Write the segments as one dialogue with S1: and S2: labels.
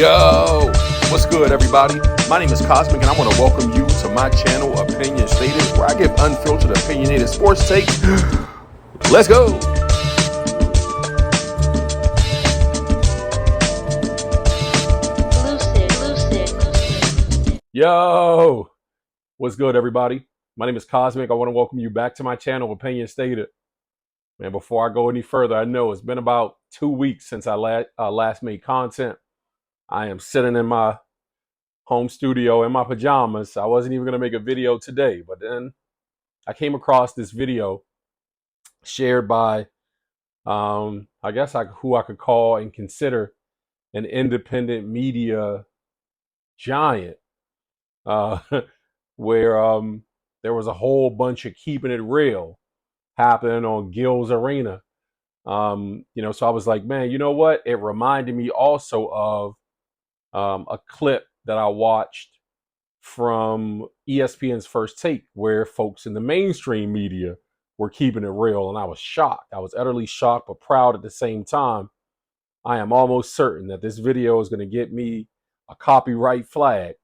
S1: Yo, what's good, everybody? My name is Cosmic, and I want to welcome you to my channel, Opinion Stated, where I give unfiltered, opinionated sports takes. Let's go. Yo, what's good, everybody? My name is Cosmic. I want to welcome you back to my channel, Opinion Stated. Man, before I go any further, I know it's been about 2 weeks since I last made content. I am sitting in my home studio in my pajamas. I wasn't even going to make a video today, but then I came across this video shared by, I guess who I could call and consider an independent media giant, uh, where there was a whole bunch of keeping it real happening on Gilbert Arenas. So I was like, man, you know what? It reminded me also of a clip that I watched from ESPN's First Take, where folks in the mainstream media were keeping it real, and I was shocked. I was utterly shocked, but proud at the same time. I am almost certain that this video is going to get me a copyright flag,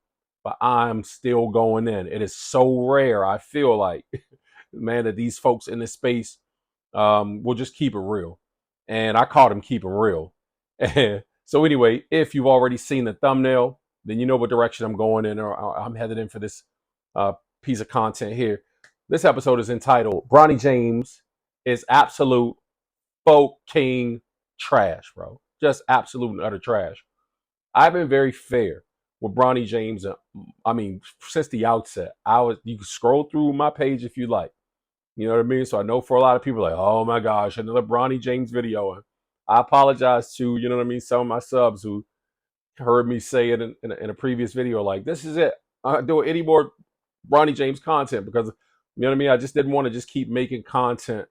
S1: but I'm still going in. It is so rare, I feel like, man, that these folks in this space will just keep it real. And I caught him keeping real. So anyway, if you've already seen the thumbnail, then you know what direction I'm going in, or I'm headed in for this piece of content here. This episode is entitled Bronny James is absolute fucking trash, bro. Just absolute and utter trash. I've been very fair with Bronny James. I mean, since the outset, you can scroll through my page if you like. You know what I mean? So I know for a lot of people, like, oh my gosh, another Bronny James video. And I apologize to, you know what I mean, some of my subs who heard me say it in a previous video, like, this is it. I'm not doing any more Bronny James content because, you know what I mean? I just didn't want to just keep making content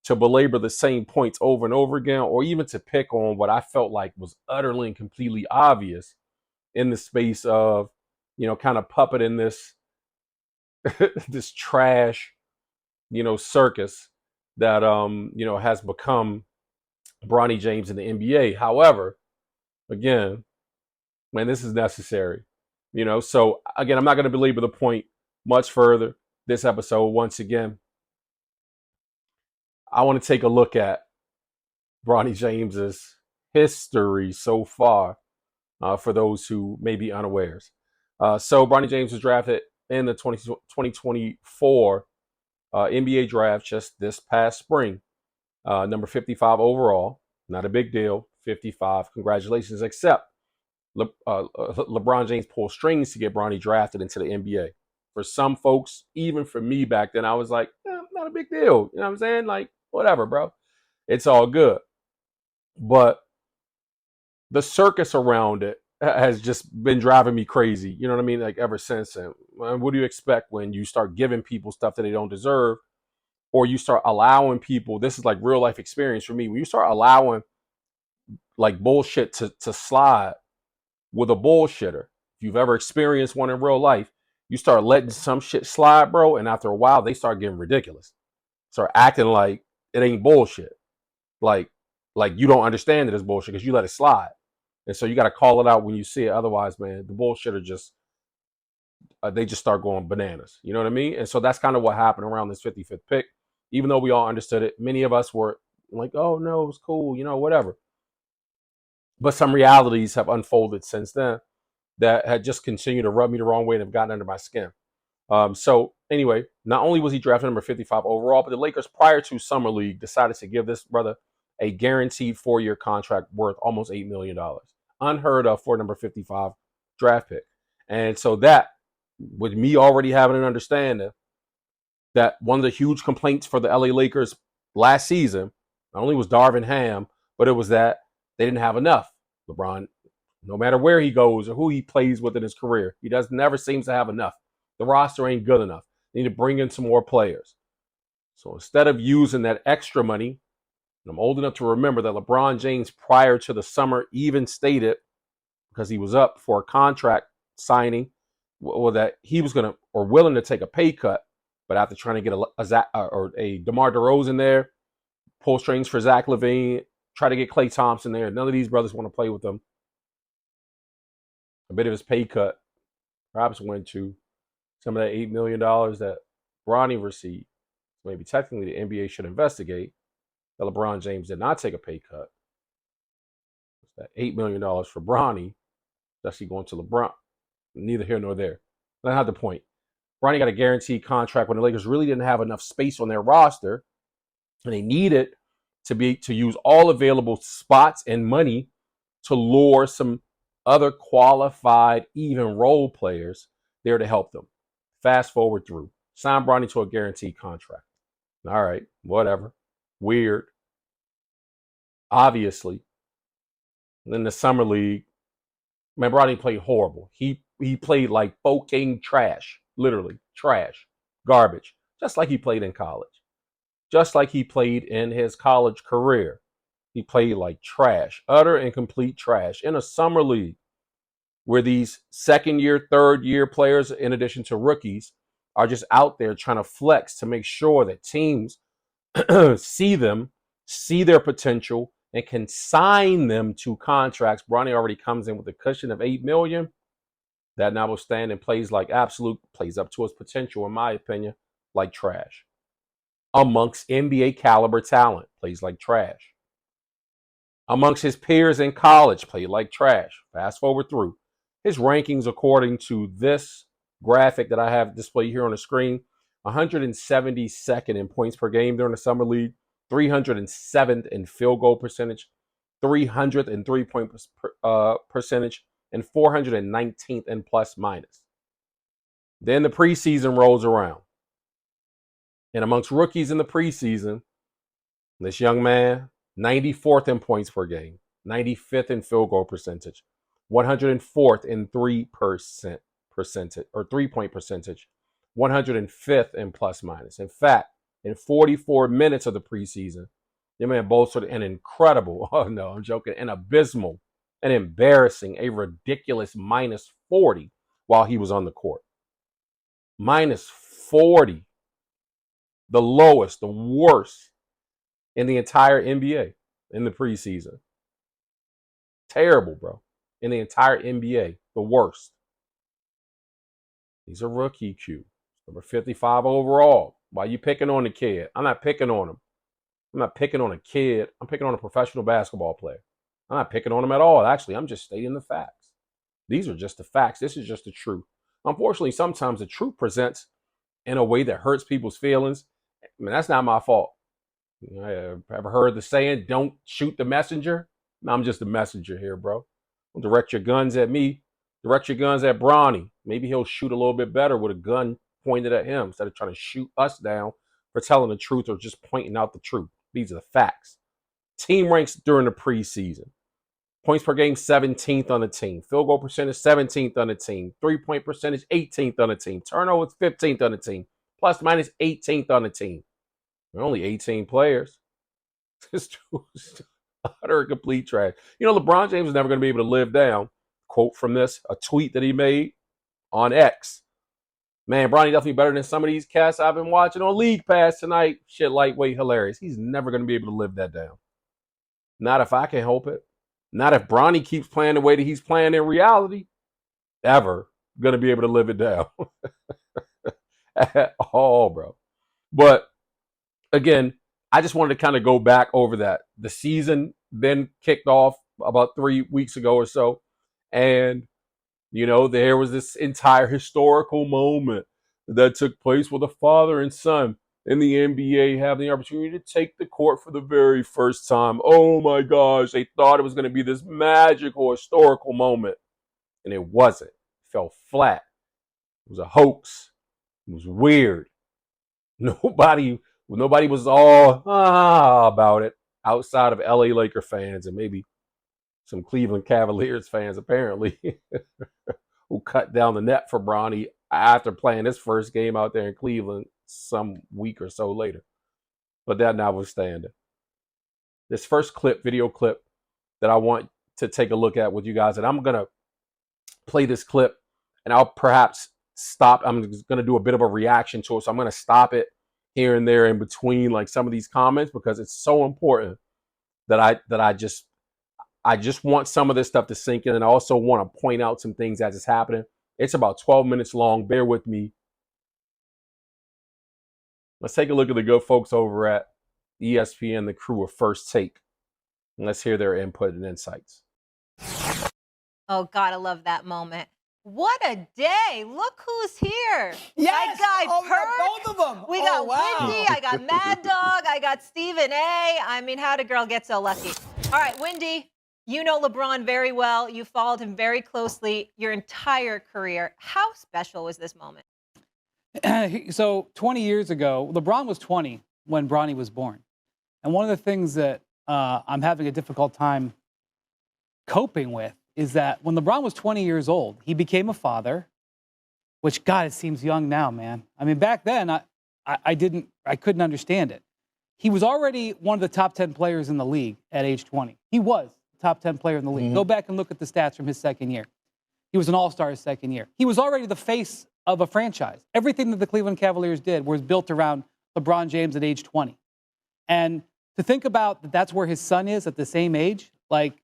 S1: to belabor the same points over and over again, or even to pick on what I felt like was utterly and completely obvious in the space of, kind of puppeting this, this trash, circus that, has become Bronny James in the NBA. However, again, man, this is necessary, So again, I'm not going to belabor the point much further this episode. Once again, I want to take a look at Bronny James's history so far, for those who may be unawares. So Bronny James was drafted in the 2024 NBA draft just this past spring, number 55 overall. Not a big deal, 55. Congratulations, except LeBron James pulled strings to get Bronny drafted into the NBA. For some folks, even for me back then, I was like, not a big deal. You know what I'm saying? Like, whatever, bro. It's all good. But the circus around it has just been driving me crazy. You know what I mean? Like, ever since. And what do you expect when you start giving people stuff that they don't deserve, or you start allowing people? This is like real life experience for me. When you start allowing like bullshit to slide with a bullshitter, if you've ever experienced one in real life, you start letting some shit slide, bro. And after a while, they start getting ridiculous. Start acting like it ain't bullshit. Like you don't understand that it's bullshit because you let it slide. And so you got to call it out when you see it. Otherwise, man, the bullshitter just, they just start going bananas. You know what I mean? And so that's kind of what happened around this 55th pick. Even though we all understood it, many of us were like, oh no, it was cool, whatever. But some realities have unfolded since then that had just continued to rub me the wrong way and have gotten under my skin. So anyway, not only was he drafted number 55 overall, but the Lakers prior to Summer League decided to give this brother a guaranteed 4-year contract worth almost $8 million. Unheard of for number 55 draft pick. And so that, with me already having an understanding that one of the huge complaints for the LA Lakers last season, not only was Darvin Ham, but it was that they didn't have enough. LeBron, no matter where he goes or who he plays with in his career, he never seems to have enough. The roster ain't good enough. They need to bring in some more players. So instead of using that extra money, and I'm old enough to remember that LeBron James prior to the summer even stated, because he was up for a contract signing, that he was going to, or willing to take a pay cut, but after trying to get a DeMar DeRozan there, pull strings for Zach LaVine, try to get Klay Thompson there. None of these brothers want to play with them. a bit of his pay cut perhaps went to some of that $8 million that Bronny received. So maybe technically the NBA should investigate that LeBron James did not take a pay cut. It's that $8 million for Bronny, that's actually going to LeBron. Neither here nor there. That's not the point. Bronny got a guaranteed contract when the Lakers really didn't have enough space on their roster, and they needed to use all available spots and money to lure some other qualified, even role players there to help them. Fast forward through. Sign Bronny to a guaranteed contract. All right, whatever. Weird. Obviously. In the summer league, man, Bronny played horrible. He played like fucking trash. Literally, trash. Garbage. Just like he played in college. Just like he played in his college career. He played like trash. Utter and complete trash. In a summer league where these second year, third year players, in addition to rookies, are just out there trying to flex to make sure that teams see them, see their potential, and can sign them to contracts. Bronny already comes in with a cushion of $8 million. That notwithstanding, plays up to his potential, in my opinion, like trash. Amongst NBA caliber talent, plays like trash. Amongst his peers in college, played like trash. Fast forward through. His rankings, according to this graphic that I have displayed here on the screen, 172nd in points per game during the summer league, 307th in field goal percentage, 300th in three-point percentage, and 419th in plus minus. Then the preseason rolls around. And amongst rookies in the preseason, this young man, 94th in points per game, 95th in field goal percentage, 104th in 3% percentage or 3-point percentage, 105th in plus minus. In fact, in 44 minutes of the preseason, the man bolstered an incredible, oh no, I'm joking, an abysmal, an embarrassing, a ridiculous minus 40 while he was on the court. Minus 40. The lowest, the worst in the entire NBA in the preseason. Terrible, bro. In the entire NBA, the worst. He's a rookie, Q. Number 55 overall. Why you picking on the kid? I'm not picking on him. I'm not picking on a kid. I'm picking on a professional basketball player. I'm not picking on him at all. Actually, I'm just stating the facts. These are just the facts. This is just the truth. Unfortunately, sometimes the truth presents in a way that hurts people's feelings. I mean, that's not my fault. I ever heard the saying, don't shoot the messenger? No, I'm just the messenger here, bro. Don't direct your guns at me. Direct your guns at Bronny. Maybe he'll shoot a little bit better with a gun pointed at him instead of trying to shoot us down for telling the truth or just pointing out the truth. These are the facts. Team ranks during the preseason. Points per game, 17th on the team. Field goal percentage, 17th on the team. 3-point percentage, 18th on the team. Turnovers, 15th on the team. Plus minus 18th on the team. There are only 18 players. It's utter complete trash. You know, LeBron James is never going to be able to live down. Quote from this, a tweet that he made on X. Man, Bronny definitely better than some of these cats I've been watching on League Pass tonight. Shit, lightweight, hilarious. He's never going to be able to live that down. Not if I can help it. Not if Bronny keeps playing the way that he's playing in reality. Ever going to be able to live it down. At all, bro. But again, I just wanted to kind of go back over that. The season then kicked off about 3 weeks ago or so. And, you know, there was this entire historical moment that took place with a father and son in the NBA having the opportunity to take the court for the very first time. Oh my gosh, they thought it was going to be this magical historical moment. And it wasn't. It fell flat. It was a hoax. It was weird. Nobody was all about it outside of LA Laker fans and maybe some Cleveland Cavaliers fans, apparently, who cut down the net for Bronny after playing his first game out there in Cleveland some week or so later. But that notwithstanding, this first video clip that I want to take a look at with you guys, and I'm going to play this clip and I'll perhaps stop. I'm going to do a bit of a reaction to it. So I'm going to stop it here and there in between like some of these comments because it's so important that I just I just want some of this stuff to sink in, and I also want to point out some things as it's happening. It's about 12 minutes long. Bear with me. Let's take a look at the good folks over at ESPN, the crew of First Take. And let's hear their input and insights.
S2: Oh, God, I love that moment. What a day. Look who's here.
S3: Yes.
S2: That guy,
S3: we got both of them.
S2: We got
S3: wow.
S2: Wendy, I got Mad Dog, I got Stephen A. I mean, how'd a girl get so lucky? All right, Wendy, you know LeBron very well. You followed him very closely your entire career. How special was this moment?
S3: So 20 years ago, LeBron was 20 when Bronny was born. And one of the things that I'm having a difficult time coping with is that when LeBron was 20 years old, he became a father, which, God, it seems young now, man. I mean, back then, I couldn't understand it. He was already one of the top 10 players in the league at age 20. He was the top 10 player in the league.
S4: Mm-hmm.
S3: Go back and look at the stats from his second year. He was an all-star his second year. He was already the face of a franchise. Everything that the Cleveland Cavaliers did was built around LeBron James at age 20. And to think about that that's where his son is at the same age, like,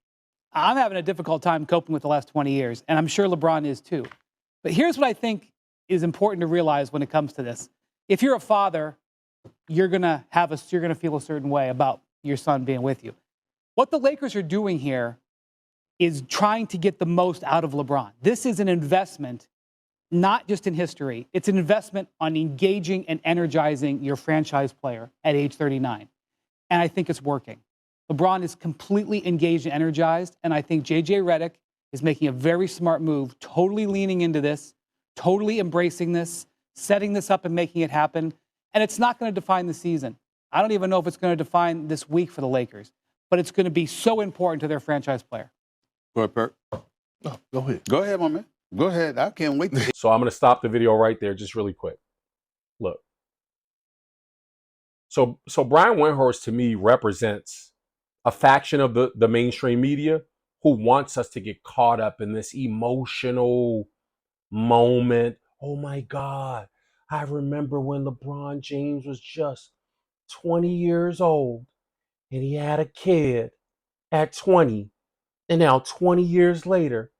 S3: I'm having a difficult time coping with the last 20 years, and I'm sure LeBron is too. But here's what I think is important to realize when it comes to this. If you're a father, you're gonna feel a certain way about your son being with you. What the Lakers are doing here is trying to get the most out of LeBron. This is an investment, not just in history. It's an investment on engaging and energizing your franchise player at age 39. And I think it's working. LeBron is completely engaged and energized, and I think J.J. Redick is making a very smart move, totally leaning into this, totally embracing this, setting this up and making it happen. And it's not going to define the season. I don't even know if it's going to define this week for the Lakers, but it's going to be so important to their franchise player.
S4: Go ahead, Perk.
S5: No, go ahead.
S4: Go ahead, my man. Go ahead. I can't wait to
S1: So I'm going to stop the video right there just really quick. Look. So Brian Windhorst, to me, represents a faction of the mainstream media who wants us to get caught up in this emotional moment. Oh, my God. I remember when LeBron James was just 20 years old and he had a kid at 20. And now 20 years later,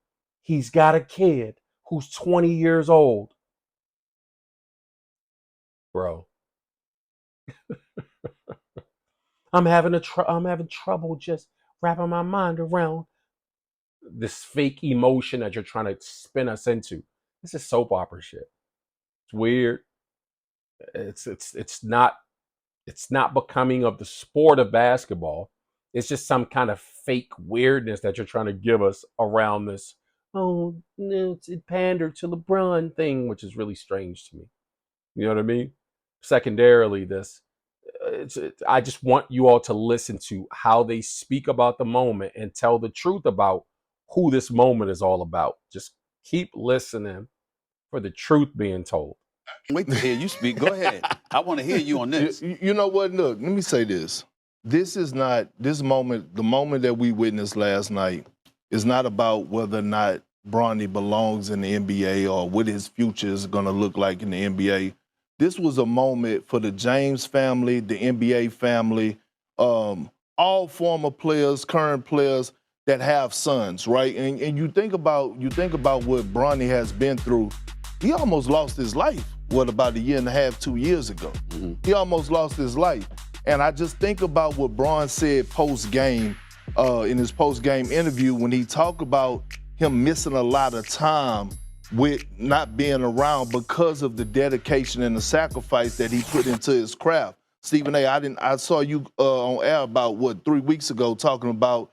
S1: he's got a kid who's 20 years old. Bro. I'm having trouble just wrapping my mind around this fake emotion that you're trying to spin us into. This is soap opera shit. It's weird. It's not becoming of the sport of basketball. It's just some kind of fake weirdness that you're trying to give us around this. Oh, no, it pandered to LeBron thing, which is really strange to me. You know what I mean? Secondarily, I just want you all to listen to how they speak about the moment and tell the truth about who this moment is all about. Just keep listening for the truth being told.
S4: wait to hear you speak. Go ahead. I want to hear you on this.
S5: You know what? Look, let me say this. This moment, the moment that we witnessed last night is not about whether or not Bronny belongs in the NBA or what his future is going to look like in the NBA. This was a moment for the James family, the NBA family, all former players, current players that have sons, right? And you think about what Bronny has been through. He almost lost his life, about a year and a half, 2 years ago. Mm-hmm. He almost lost his life. And I just think about what Bron said post-game, in his post-game interview, when he talked about him missing a lot of time with not being around because of the dedication and the sacrifice that he put into his craft. Stephen A., I saw you on air about, 3 weeks ago talking about,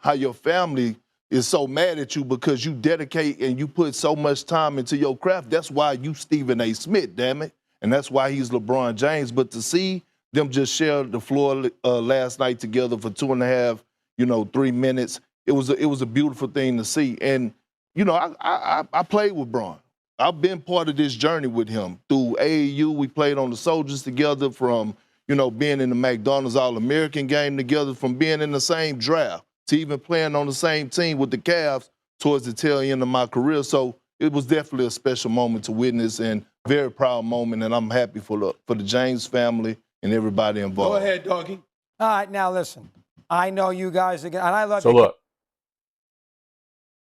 S5: how your family is so mad at you because you dedicate and you put so much time into your craft. That's why you Stephen A. Smith, damn it. And that's why he's LeBron James. But to see them just share the floor last night together for 2.5, 3 minutes, it was a beautiful thing to see. And, I played with Bron. I've been part of this journey with him. Through AAU, we played on the Soldiers together, from, being in the McDonald's All-American game together, from being in the same draft to even playing on the same team with the Cavs towards the tail end of my career. So it was definitely a special moment to witness and very proud moment, and I'm happy for the James family and everybody involved.
S4: Go ahead, doggy.
S6: All right, now listen. I know you guys again, and I love
S1: So
S6: you.
S1: look,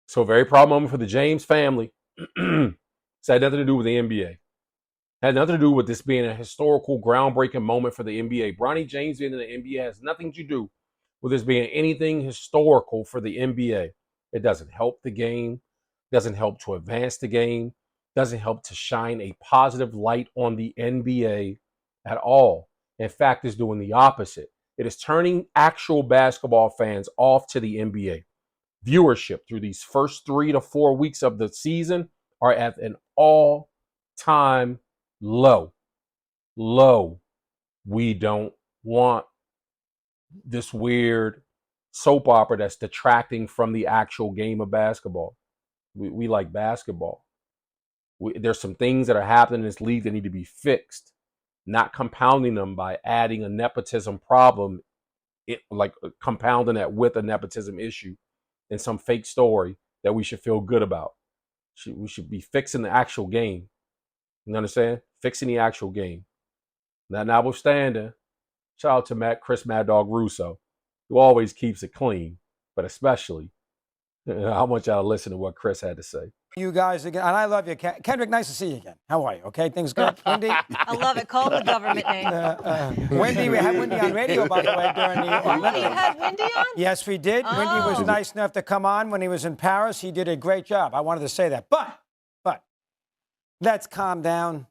S1: So a very proud moment for the James family. It's had nothing to do with the NBA. Had nothing to do with this being a historical, groundbreaking moment for the NBA. Bronny James being in the NBA has nothing to do with this being anything historical for the NBA. It doesn't help the game, doesn't help to advance the game, doesn't help to shine a positive light on the NBA at all. In fact, it's doing the opposite. It is turning actual basketball fans off to the NBA. Viewership through these first 3 to 4 weeks of the season are at an all-time low. We don't want this weird soap opera that's detracting from the actual game of basketball. We like basketball. There's some things that are happening in this league that need to be fixed, not compounding them by adding a nepotism problem, compounding that with a nepotism issue and some fake story that we should feel good about. We should be fixing the actual game. You understand? Fixing the actual game. Now, notwithstanding, shout out to Chris Mad Dog Russo, who always keeps it clean, but especially, I want y'all to listen to what Chris had to say.
S6: You guys again, and I love you, Kendrick. Nice to see you again. How are you? Okay, things good, Wendy.
S2: I love it. Call him the government name.
S6: Wendy, we had Wendy on radio, by the way, during the Olympics.
S2: You had Wendy on?
S6: Yes, we did.
S2: Oh.
S6: Wendy was nice enough to come on when he was in Paris. He did a great job. I wanted to say that, but let's calm down.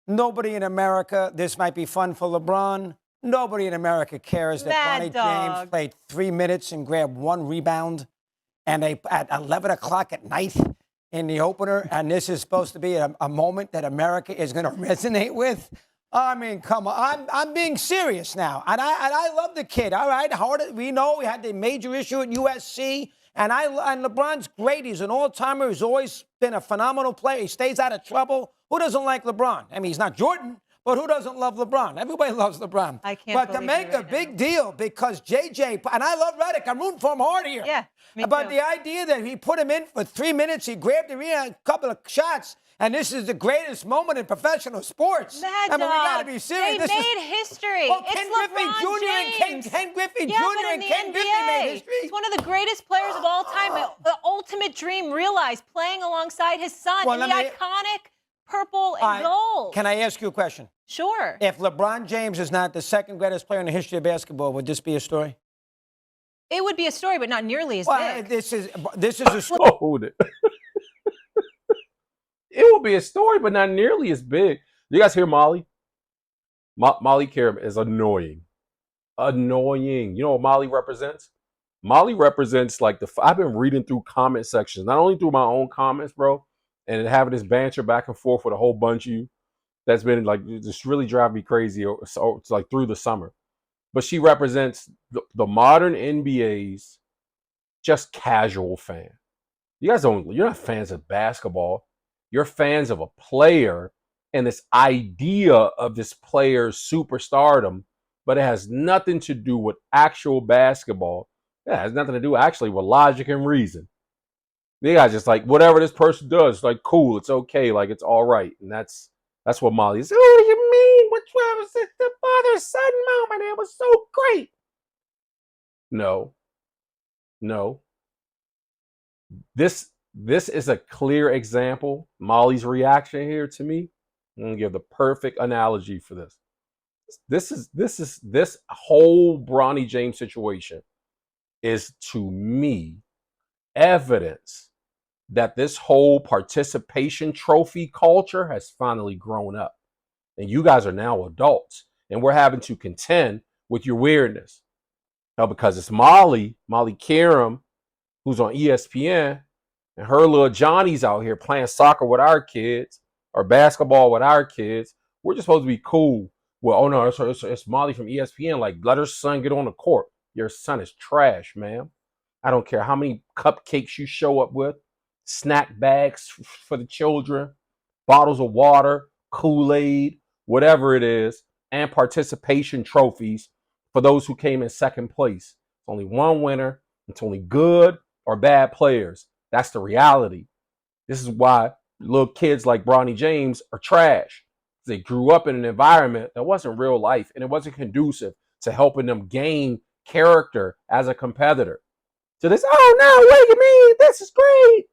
S6: Nobody in America. This might be fun for LeBron. Nobody in America cares that Bronny James played 3 minutes and grabbed 1 rebound, and at 11 o'clock at night in the opener, and this is supposed to be a moment that America is going to resonate with. I mean, come on. I'm being serious now, and I love the kid. All right, we know we had the major issue at USC, and LeBron's great. He's an all-timer. He's always been a phenomenal player. He stays out of trouble. Who doesn't like LeBron? I mean, he's not Jordan, but who doesn't love LeBron? Everybody loves LeBron.
S2: I can't
S6: But to
S2: believe
S6: make
S2: you
S6: a
S2: right
S6: big
S2: now.
S6: deal because JJ, and I love Redick. I'm rooting for him hard here.
S2: Yeah, me
S6: But
S2: too.
S6: the idea that he put him in for 3 minutes, he grabbed the rebound, a couple of shots, and this is the greatest moment in professional sports.
S2: Mad
S6: I mean, we got
S2: Dog.
S6: to be serious.
S2: They made history.
S6: Well,
S2: It's
S6: Ken Griffey
S2: LeBron
S6: Jr.
S2: James.
S6: and Ken Griffey
S2: Yeah,
S6: Jr.
S2: but in
S6: and
S2: the
S6: Ken Griffey
S2: NBA,
S6: made history.
S2: he's one of the greatest players of all time. The ultimate dream realized, playing alongside his son in the iconic purple and gold.
S6: Can I ask you a question?
S2: Sure.
S6: If LeBron James is not the second greatest player in the history of basketball, would this be a story?
S2: It would be a story, but not nearly as
S6: Well,
S2: big.
S6: this is a story.
S1: Hold it. It will be a story, but not nearly as big. You guys hear Molly? Molly Karam is annoying. Annoying. You know what Molly represents? Molly represents like I've been reading through comment sections, not only through my own comments, bro, and having this banter back and forth with a whole bunch of you. That's been like just really drive me crazy. So it's like through the summer, but she represents the modern NBA's just casual fan. You're not fans of basketball. You're fans of a player and this idea of this player's superstardom, but it has nothing to do with actual basketball. It has nothing to do actually with logic and reason. You guys just like whatever this person does, like cool, it's okay, like it's all right, and that's what Molly's. Oh, what do you mean? Which one was it? The father-son moment? It was so great. No. This is a clear example. Molly's reaction here to me. I'm gonna give the perfect analogy for this. This whole Bronny James situation is to me evidence that this whole participation trophy culture has finally grown up. And you guys are now adults. And we're having to contend with your weirdness. Now, because it's Molly Karam, who's on ESPN, and her little Johnny's out here playing soccer with our kids or basketball with our kids. We're just supposed to be cool. Well, oh no, it's Molly from ESPN. Like, let her son get on the court. Your son is trash, ma'am. I don't care how many cupcakes you show up with, snack bags for the children, bottles of water, Kool-Aid, whatever it is, and participation trophies for those who came in second place. It's only one winner. It's only good or bad players. That's the reality. This is why little kids like Bronny James are trash. They grew up in an environment that wasn't real life, and it wasn't conducive to helping them gain character as a competitor. to this, oh no, wait a minute, this is great.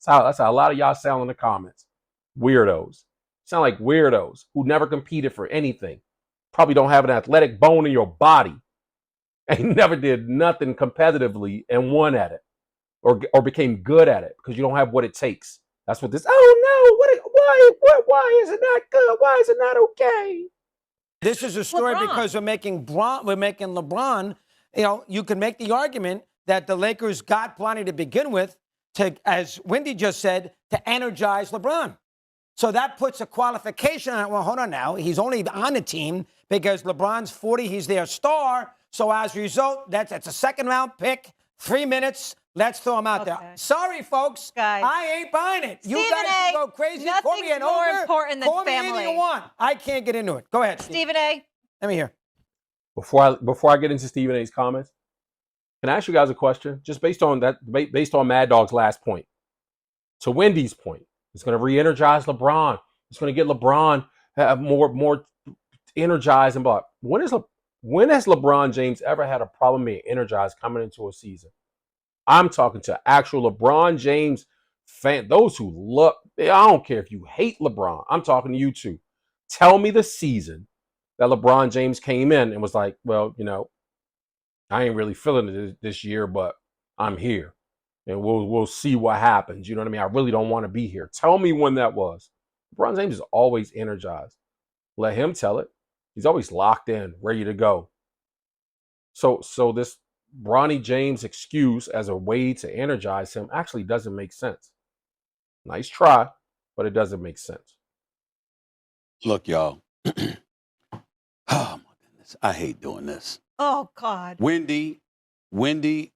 S1: That's how a lot of y'all sound in the comments. Weirdos. Sound like weirdos who never competed for anything. Probably don't have an athletic bone in your body. And never did nothing competitively and won at it. Or became good at it because you don't have what it takes. That's what this, oh no, why is it not good? Why is it not okay?
S6: This is a story
S2: LeBron.
S6: because we're making LeBron. You know, you can make the argument that the Lakers got Bronny to begin with to, as Wendy just said, to energize LeBron. So that puts a qualification on it. Well, hold on now. He's only on the team because LeBron's 40. He's their star. So as a result, that's a second-round pick, 3 minutes. Let's throw him out there. Sorry, folks.
S2: Guys.
S6: I ain't buying it. You
S2: Stephen
S6: guys
S2: A.,
S6: can go crazy. Call me
S2: nothing's
S6: an
S2: more
S6: ogre.
S2: important than
S6: Call me
S2: family.
S6: anything you want. I can't get into it. Go ahead, Steve.
S2: Stephen A.
S6: Let me hear.
S1: Before I get into Stephen A's comments, can I ask you guys a question? Just based on Mad Dog's last point. To Wendy's point, it's going to re-energize LeBron. It's going to get LeBron more energized and blah. When has LeBron James ever had a problem being energized coming into a season? I'm talking to actual LeBron James fan, those who look. I don't care if you hate LeBron. I'm talking to you two. Tell me the season that LeBron James came in and was like, well, you know, I ain't really feeling it this year, but I'm here, and we'll see what happens. You know what I mean? I really don't want to be here. Tell me when that was. LeBron James is always energized. Let him tell it. He's always locked in, ready to go. So this Bronny James excuse as a way to energize him actually doesn't make sense. Nice try, but it doesn't make sense.
S4: Look, y'all. Oh, my goodness. I hate doing this.
S2: Oh, God.
S4: Wendy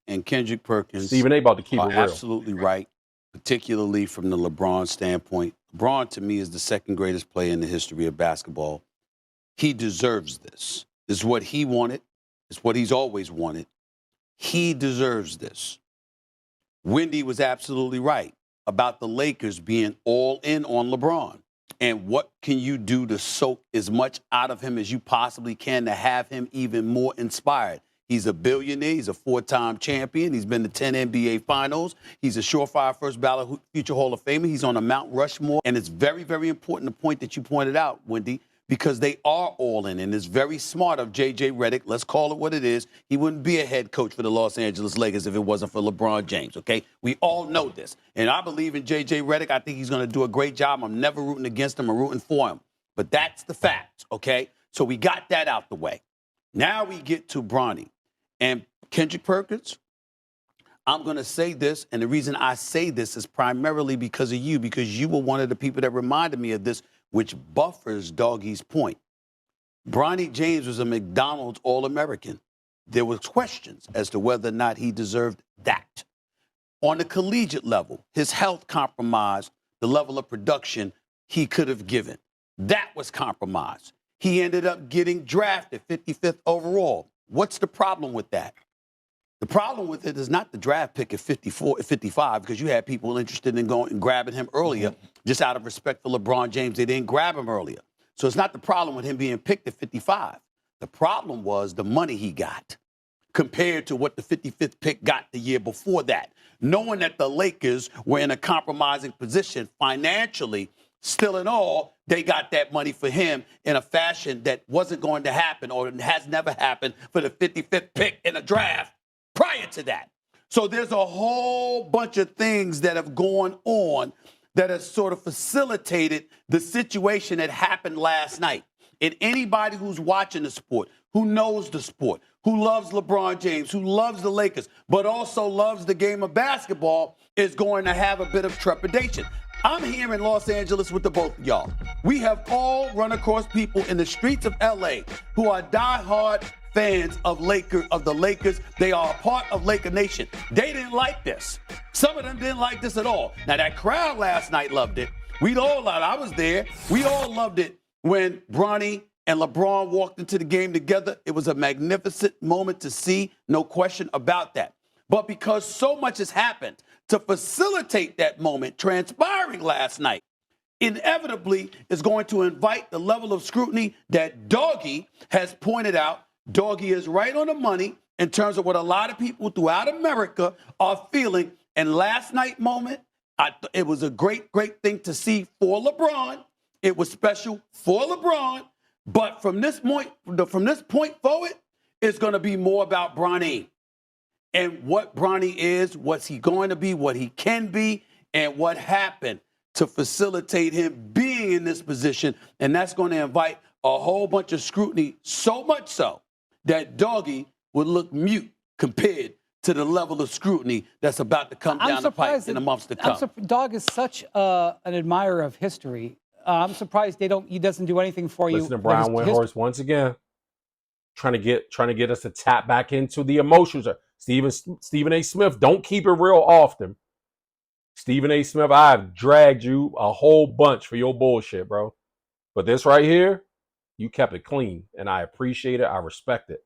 S4: and Kendrick Perkins
S1: Stephen A. about to keep it
S4: are
S1: real.
S4: absolutely right, particularly from the LeBron standpoint. LeBron, to me, is the second greatest player in the history of basketball. He deserves this. This is what he wanted. It's what he's always wanted. He deserves this. Wendy was absolutely right about the Lakers being all in on LeBron. And what can you do to soak as much out of him as you possibly can to have him even more inspired? He's a billionaire. He's a 4-time champion. He's been to 10 NBA finals. He's a surefire first ballot future Hall of Famer. He's on a Mount Rushmore. And it's very, very important, the point that you pointed out, Wendy, because they are all in. And it's very smart of J.J. Redick. Let's call it what it is. He wouldn't be a head coach for the Los Angeles Lakers if it wasn't for LeBron James, okay? We all know this. And I believe in J.J. Redick. I think he's going to do a great job. I'm never rooting against him. I'm rooting for him. But that's the fact, okay? So we got that out the way. Now we get to Bronny. And Kendrick Perkins, I'm going to say this, and the reason I say this is primarily because of you, because you were one of the people that reminded me of this, which buffers Doggy's point. Bronny James was a McDonald's All-American. There was questions as to whether or not he deserved that. On the collegiate level, his health compromised the level of production he could have given. That was compromised. He ended up getting drafted 55th overall. What's the problem with that? The problem with it is not the draft pick at 55, because you had people interested in going and grabbing him earlier, just out of respect for LeBron James. They didn't grab him earlier. So it's not the problem with him being picked at 55. The problem was the money he got compared to what the 55th pick got the year before that. Knowing that the Lakers were in a compromising position financially, still in all, they got that money for him in a fashion that wasn't going to happen or has never happened for the 55th pick in a draft prior to that. So there's a whole bunch of things that have gone on that has sort of facilitated the situation that happened last night. And anybody who's watching the sport, who knows the sport, who loves LeBron James, who loves the Lakers, but also loves the game of basketball, is going to have a bit of trepidation. I'm here in Los Angeles with the both of y'all. We have all run across people in the streets of LA who are diehard fans of the Lakers. They are a part of Laker Nation. They didn't like this. Some of them didn't like this at all. Now, that crowd last night loved it. We all loved it. I was there. We all loved it when Bronny and LeBron walked into the game together. It was a magnificent moment to see, no question about that. But because so much has happened to facilitate that moment transpiring last night, inevitably is going to invite the level of scrutiny that Doggy has pointed out. Doggy is right on the money. in terms of what a lot of people throughout America are feeling. And last night moment, it was a great, great thing to see for LeBron. It was special for LeBron. But from this point forward, it's going to be more about Bronny and what Bronny is, what's he going to be, what he can be, and what happened to facilitate him being in this position. And that's going to invite a whole bunch of scrutiny, so much so that Doggy would look mute compared to the level of scrutiny that's about to come down the pipe in the months to come.
S3: Dog is such an admirer of history. I'm surprised he doesn't do anything for you.
S1: Listen to Brian Windhorst once again, trying to get us to tap back into the emotions. Stephen A. Smith, don't keep it real often. Stephen A. Smith, I've dragged you a whole bunch for your bullshit, bro. But this right here, you kept it clean, and I appreciate it. I respect it.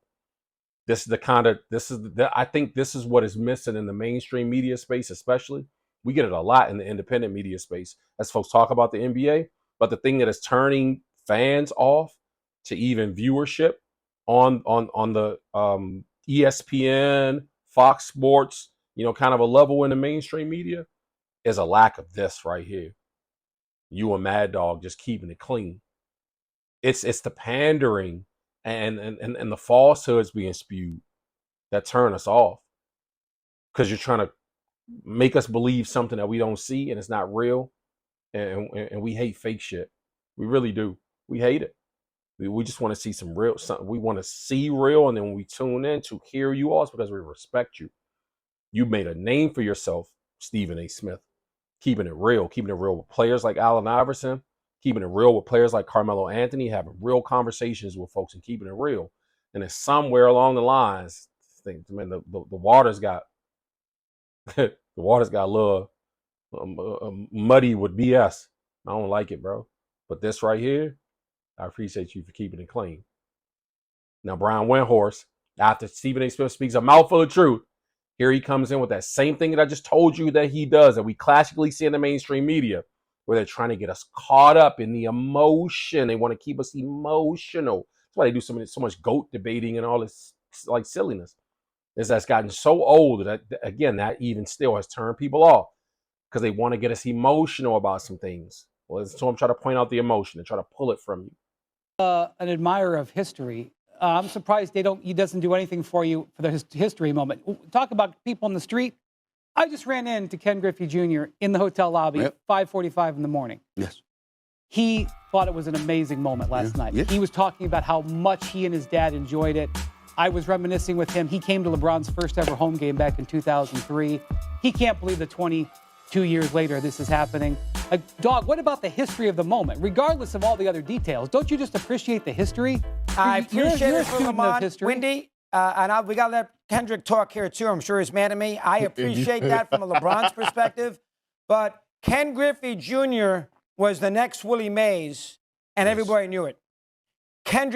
S1: I think this is what is missing in the mainstream media space, especially. We get it a lot in the independent media space as folks talk about the NBA. But the thing that is turning fans off to even viewership on the ESPN, Fox Sports, kind of a level in the mainstream media is a lack of this right here. You and Mad Dog just keeping it clean. It's the pandering and the falsehoods being spewed that turn us off, because you're trying to make us believe something that we don't see and it's not real. And we hate fake shit. We really do. We hate it. We just want to see some real something. We want to see real, and then when we tune in to hear you all, it's because we respect you. You made a name for yourself, Stephen A. Smith, keeping it real with players like Allen Iverson, keeping it real with players like Carmelo Anthony, having real conversations with folks and keeping it real. And then somewhere along the lines, the waters got the waters got a little muddy with BS. I don't like it, bro. But this right here, I appreciate you for keeping it clean. Now, Brian Windhorst, after Stephen A. Smith speaks a mouthful of truth, here he comes in with that same thing that I just told you that he does, that we classically see in the mainstream media, where they're trying to get us caught up in the emotion. They want to keep us emotional. That's why they do so much GOAT debating and all this like silliness. That's gotten so old that, again, that even still has turned people off, because they want to get us emotional about some things. Well, so I'm trying to point out the emotion and try to pull it from you.
S3: An admirer of history. I'm surprised he doesn't do anything for you for the history moment. Talk about people in the street. I just ran into Ken Griffey Jr. in the hotel lobby at 5:45 in the morning.
S4: Yes.
S3: He thought it was an amazing moment last night.
S4: Yeah.
S3: He was talking about how much he and his dad enjoyed it. I was reminiscing with him. He came to LeBron's first ever home game back in 2003. He can't believe that 22 years later this is happening. Dog, what about the history of the moment? Regardless of all the other details, don't you just appreciate the history?
S6: I appreciate
S3: you're
S6: it
S3: a
S6: for
S3: student of
S6: Lamont.
S3: history.
S6: Wendy, we got to let Kendrick talk here, too. I'm sure he's mad at me. I appreciate that from a LeBron's perspective. But Ken Griffey Jr. was the next Willie Mays, and everybody knew it. Ken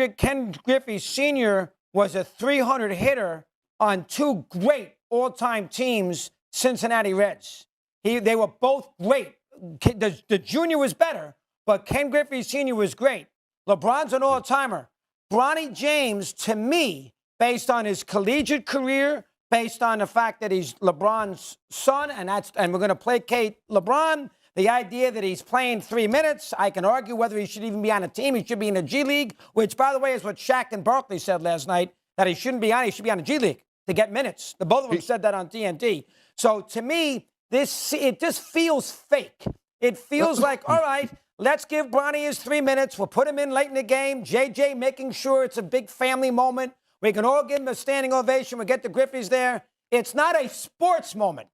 S6: Griffey Sr. was a 300 hitter on two great all-time teams, Cincinnati Reds. They were both great. The junior was better, but Ken Griffey Sr. was great. LeBron's an all-timer. Bronny James, to me, based on his collegiate career, based on the fact that he's LeBron's son, and we're going to placate LeBron, the idea that he's playing 3 minutes, I can argue whether he should even be on a team. He should be in the G League, which, by the way, is what Shaq and Barkley said last night, that he shouldn't be on. He should be on the G League to get minutes. The both of them said that on TNT. So, to me, it just feels fake. It feels like, all right, let's give Bronny his 3 minutes. We'll put him in late in the game. JJ making sure it's a big family moment. We can all give him a standing ovation. We'll get the Griffies there. It's not a sports moment.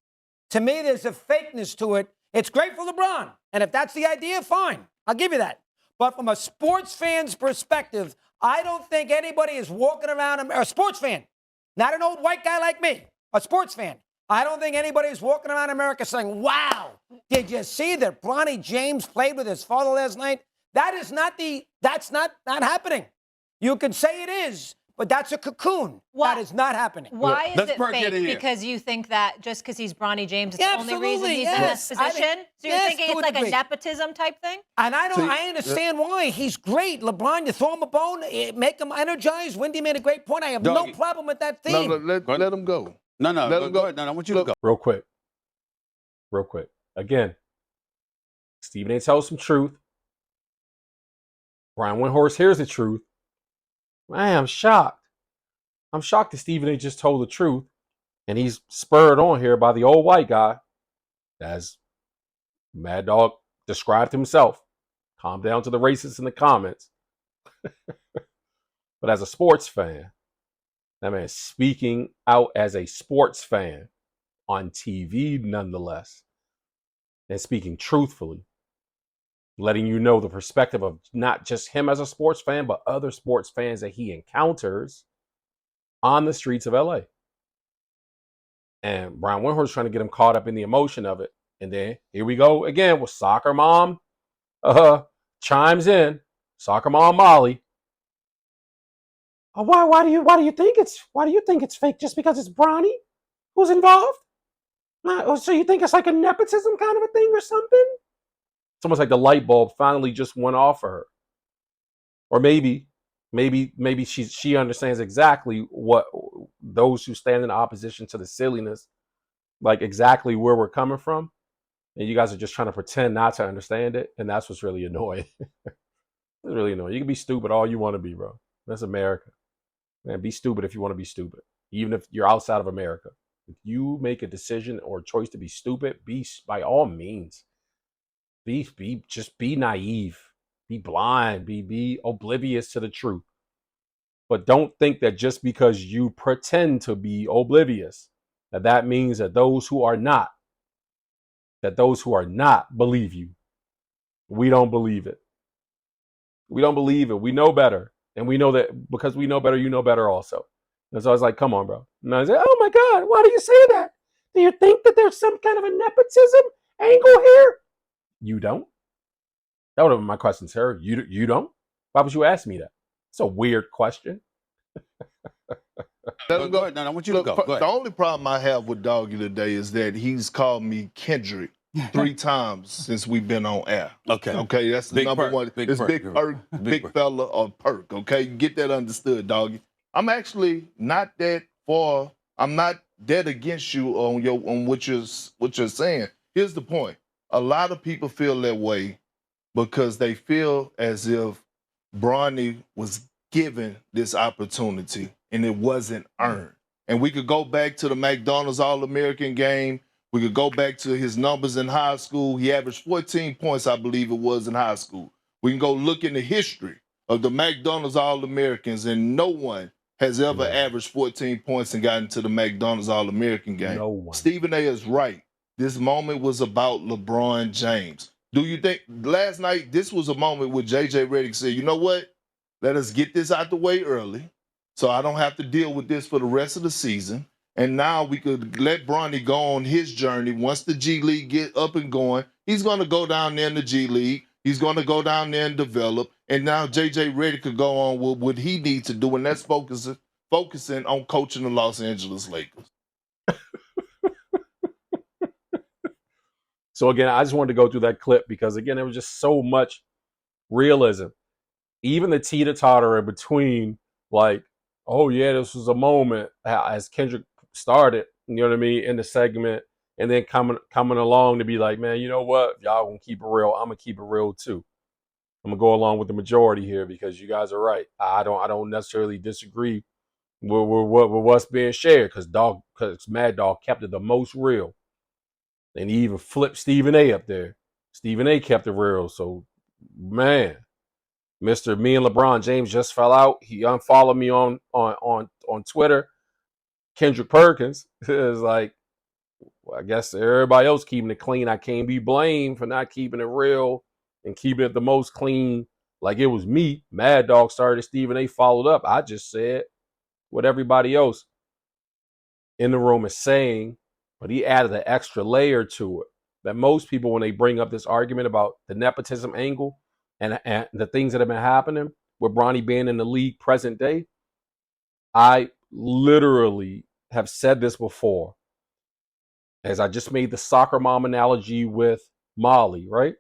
S6: To me, there's a fakeness to it. It's great for LeBron. And if that's the idea, fine. I'll give you that. But from a sports fan's perspective, I don't think anybody is walking around, a sports fan, not an old white guy like me, a sports fan. I don't think anybody is walking around America saying, wow, did you see that Bronny James played with his father last night? That's not happening. You could say it is, but that's a cocoon.
S2: Why-
S6: That is not happening.
S2: Why is
S4: Let's
S2: it
S4: Perk get in
S2: fake?
S4: here.
S2: Because you think that just because he's Bronny James, it's
S6: Yeah,
S2: the only reason
S6: absolutely,
S2: he's in
S6: yes.
S2: this
S6: I
S2: position?
S6: think-
S2: So you're
S6: yes,
S2: thinking
S6: to
S2: it's
S6: a
S2: like a
S6: degree.
S2: nepotism type thing?
S6: And
S5: See,
S6: I understand why. He's great. LeBron, you throw him a bone, make him energized. Wendy made a great point. I have
S4: Doggy.
S6: no problem with that
S5: No,
S6: theme.
S5: let him go.
S4: No,
S5: Let him
S4: go
S5: go.
S4: ahead. No, I want you to go.
S1: Real quick. Again, Stephen A. tells some truth. Brian Windhorst hears the truth. Man, I'm shocked. I'm shocked that Stephen A. just told the truth, and he's spurred on here by the old white guy, as Mad Dog described himself. Calm down to the racists in the comments. But as a sports fan, that man is speaking out as a sports fan on TV nonetheless, and speaking truthfully, letting you know the perspective of not just him as a sports fan, but other sports fans that he encounters on the streets of LA. And Brian Windhorst trying to get him caught up in the emotion of it. And then here we go again with Soccer Mom chimes in. Soccer Mom Molly. Oh, why do you think it's fake just because it's Bronny who's involved? So you think it's like a nepotism kind of a thing or something? It's almost like the light bulb finally just went off for her. Or maybe she understands exactly what those who stand in opposition to the silliness, like exactly where we're coming from. And you guys are just trying to pretend not to understand it. And that's what's really annoying. It's really annoying. You can be stupid all you want to be, bro. That's America. Man, be stupid if you want to be stupid. Even if you're outside of America. If you make a decision or a choice to be stupid, be by all means. Just be naive. Be blind. Be oblivious to the truth. But don't think that just because you pretend to be oblivious, that means that those who are not believe you. We don't believe it. We don't believe it. We know better. And we know that because we know better, you know better also. And so I was like, come on, bro. And I was like, oh my God, why do you say that? Do you think that there's some kind of a nepotism angle here? You don't? That would have been my question, sir. You don't? Why would you ask me that? It's a weird question.
S5: Let him go.
S4: Ahead. No, I want you to go. Go ahead.
S5: The only problem I have with Doggy today is that he's called me Kendrick 3 times since we've been on air. Okay, that's the
S4: Big
S5: number
S4: perk,
S5: one.
S4: big
S5: It's
S4: perk.
S5: big perk,
S4: Big
S5: big fella or perk. Okay, get that understood, Doggy. I'm actually not that far. I'm not dead against you on what you're saying. Here's the point. A lot of people feel that way because they feel as if Bronny was given this opportunity and it wasn't earned. And we could go back to the McDonald's All-American game. We could go back to his numbers in high school. He averaged 14 points, I believe it was, in high school. We can go look in the history of the McDonald's All-Americans, and no one has ever averaged 14 points and gotten to the McDonald's All-American game.
S1: No one.
S5: Stephen A. is right. This moment was about LeBron James. Do you think last night this was a moment where J.J. Redick said, you know what? Let us get this out the way early so I don't have to deal with this for the rest of the season. And now we could let Bronny go on his journey. Once the G League get up and going, he's going to go down there in the G League. He's going to go down there and develop. And now J.J. Redick could go on with what he needs to do, and that's focusing on coaching the Los Angeles Lakers.
S1: So again, I just wanted to go through that clip because again, there was just so much realism. Even the teeter-totter in between, like, oh yeah, this was a moment as Kendrick started, you know what I mean, in the segment, and then coming along to be like, man, you know what? If y'all gonna keep it real, I'm gonna keep it real too. I'm gonna go along with the majority here because you guys are right. I don't necessarily disagree with what's being shared because Mad Dog kept it the most real. And he even flipped Stephen A up there. Stephen A kept it real. So, man, Mr. Me and LeBron James just fell out. He unfollowed me on Twitter. Kendrick Perkins is like, well, I guess everybody else keeping it clean. I can't be blamed for not keeping it real and keeping it the most clean. Like it was me. Mad Dog started. Stephen A followed up. I just said what everybody else in the room is saying. But he added an extra layer to it that most people, when they bring up this argument about the nepotism angle and the things that have been happening with Bronny being in the league present day, I literally have said this before, as I just made the soccer mom analogy with Molly, right?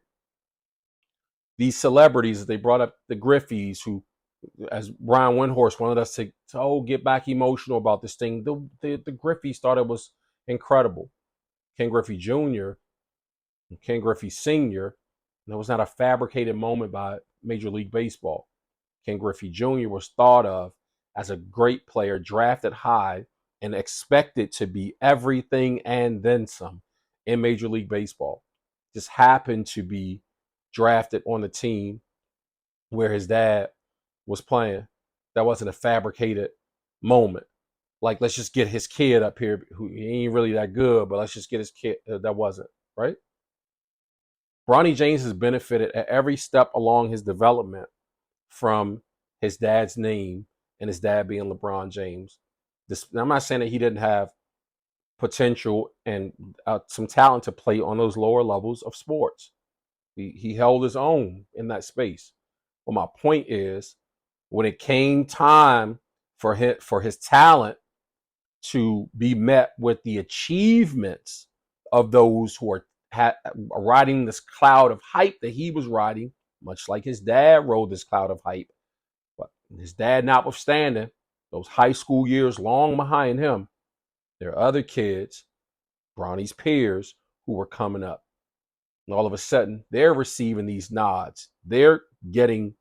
S1: These celebrities, they brought up the Griffeys, who, as Brian Windhorst wanted us to get back emotional about this thing. The Griffeys thought it was incredible. Ken Griffey Jr. and Ken Griffey Sr. And that was not a fabricated moment by Major League Baseball. Ken Griffey Jr. was thought of as a great player, drafted high, and expected to be everything and then some in Major League Baseball. Just happened to be drafted on the team where his dad was playing. That wasn't a fabricated moment. Like, let's just get his kid up here who he ain't really that good, but let's just get his kid. That wasn't, right? Bronny James has benefited at every step along his development from his dad's name and his dad being LeBron James. I'm not saying that he didn't have potential and some talent to play on those lower levels of sports. He held his own in that space. But my point is, when it came time for his talent to be met with the achievements of those who are riding this cloud of hype that he was riding, much like his dad rode this cloud of hype. But his dad notwithstanding, those high school years long behind him, there are other kids, Bronny's peers, who were coming up. And all of a sudden, they're receiving these nods. They're getting